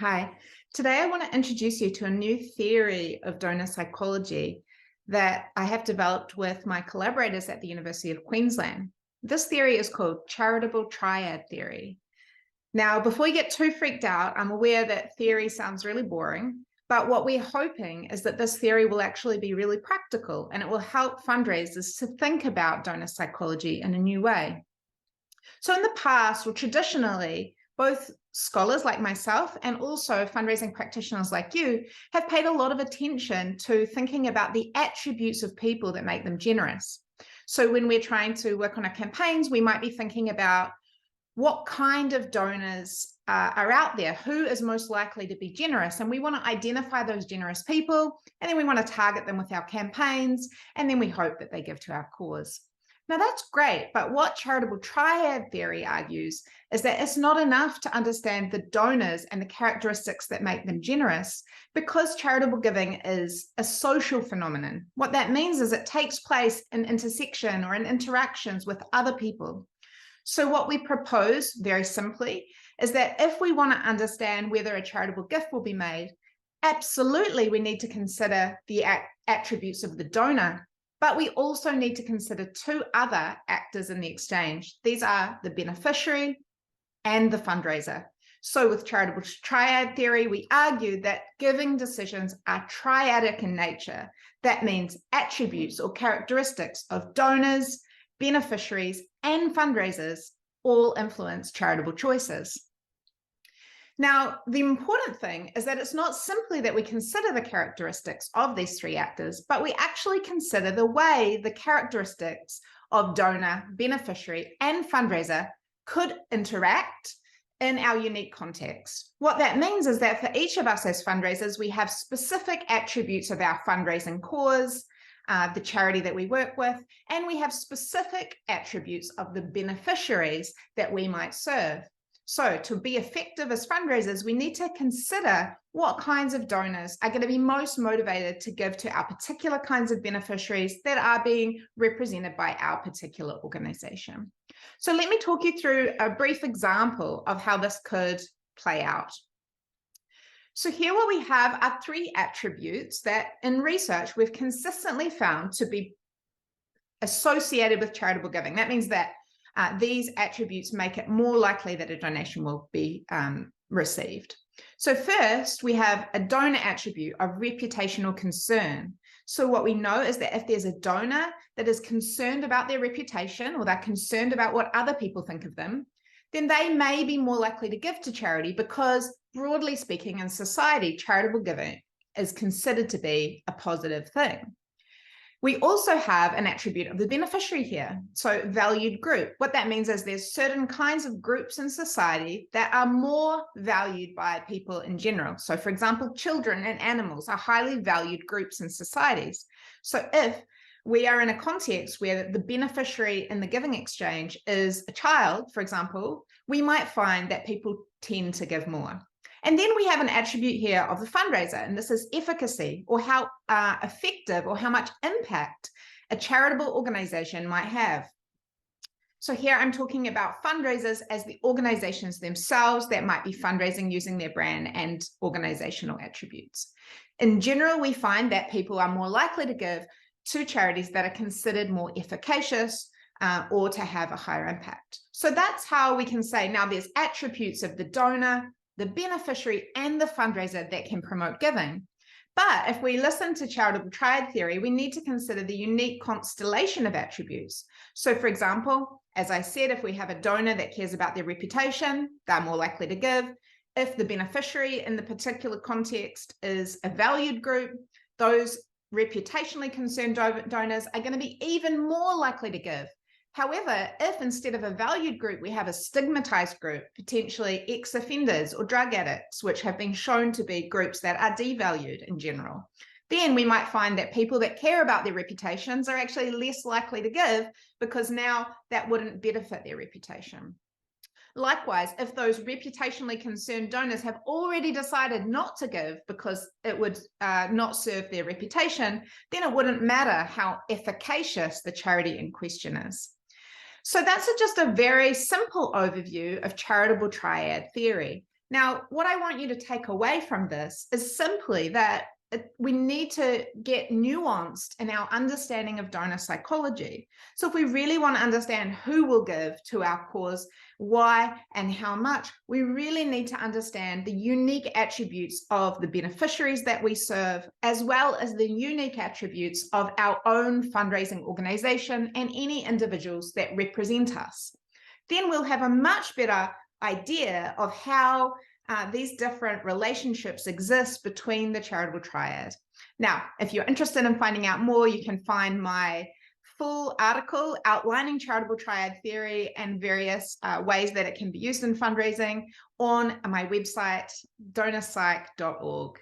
Hi, today I want to introduce you to a new theory of donor psychology that I have developed with my collaborators at the University of Queensland. This theory is called Charitable Triad Theory. Now, before you get too freaked out, I'm aware that theory sounds really boring, but what we're hoping is that this theory will actually be really practical and it will help fundraisers to think about donor psychology in a new way. So in the past, or traditionally, both scholars like myself and also fundraising practitioners like you have paid a lot of attention to thinking about the attributes of people that make them generous. So when we're trying to work on our campaigns, we might be thinking about what kind of donors are out there, who is most likely to be generous. And we want to identify those generous people, and then we want to target them with our campaigns, and then we hope that they give to our cause. Now that's great, but what charitable triad theory argues is that it's not enough to understand the donors and the characteristics that make them generous, because charitable giving is a social phenomenon. What that means is it takes place in intersection or in interactions with other people. So what we propose, very simply, is that if we want to understand whether a charitable gift will be made, absolutely we need to consider the attributes of the donor, but we also need to consider two other actors in the exchange. These are the beneficiary and the fundraiser. So with charitable triad theory, we argue that giving decisions are triadic in nature. That means attributes or characteristics of donors, beneficiaries, and fundraisers all influence charitable choices. Now, the important thing is that it's not simply that we consider the characteristics of these three actors, but we actually consider the way the characteristics of donor, beneficiary, and fundraiser could interact in our unique context. What that means is that for each of us as fundraisers, we have specific attributes of our fundraising cause, the charity that we work with, and we have specific attributes of the beneficiaries that we might serve. So to be effective as fundraisers, we need to consider what kinds of donors are going to be most motivated to give to our particular kinds of beneficiaries that are being represented by our particular organization. So let me talk you through a brief example of how this could play out. So here what we have are three attributes that in research we've consistently found to be associated with charitable giving. That means that these attributes make it more likely that a donation will be received. So first, we have a donor attribute of reputational concern. So what we know is that if there's a donor that is concerned about their reputation, or they're concerned about what other people think of them, then they may be more likely to give to charity, because broadly speaking in society, charitable giving is considered to be a positive thing. We also have an attribute of the beneficiary here, so valued group. What that means is there's certain kinds of groups in society that are more valued by people in general. So for example, children and animals are highly valued groups in societies. So if we are in a context where the beneficiary in the giving exchange is a child, for example, we might find that people tend to give more. And then we have an attribute here of the fundraiser, and this is efficacy, or how effective or how much impact a charitable organization might have. So here I'm talking about fundraisers as the organizations themselves that might be fundraising using their brand and organizational attributes. In general, we find that people are more likely to give to charities that are considered more efficacious or to have a higher impact. So that's how we can say now there's attributes of the donor, the beneficiary, and the fundraiser that can promote giving. But if we listen to charitable triad theory, we need to consider the unique constellation of attributes. So for example, as I said, if we have a donor that cares about their reputation, they're more likely to give. If the beneficiary in the particular context is a valued group, those reputationally concerned donors are going to be even more likely to give. However, if instead of a valued group, we have a stigmatized group, potentially ex-offenders or drug addicts, which have been shown to be groups that are devalued in general, then we might find that people that care about their reputations are actually less likely to give, because now that wouldn't benefit their reputation. Likewise, if those reputationally concerned donors have already decided not to give because it would not serve their reputation, then it wouldn't matter how efficacious the charity in question is. So that's just a very simple overview of charitable triad theory. Now, what I want you to take away from this is simply that we need to get nuanced in our understanding of donor psychology. So if we really want to understand who will give to our cause, why, and how much, we really need to understand the unique attributes of the beneficiaries that we serve, as well as the unique attributes of our own fundraising organization and any individuals that represent us. Then we'll have a much better idea of how these different relationships exist between the charitable triad. Now, if you're interested in finding out more, you can find my full article outlining charitable triad theory and various ways that it can be used in fundraising on my website, donorpsych.org.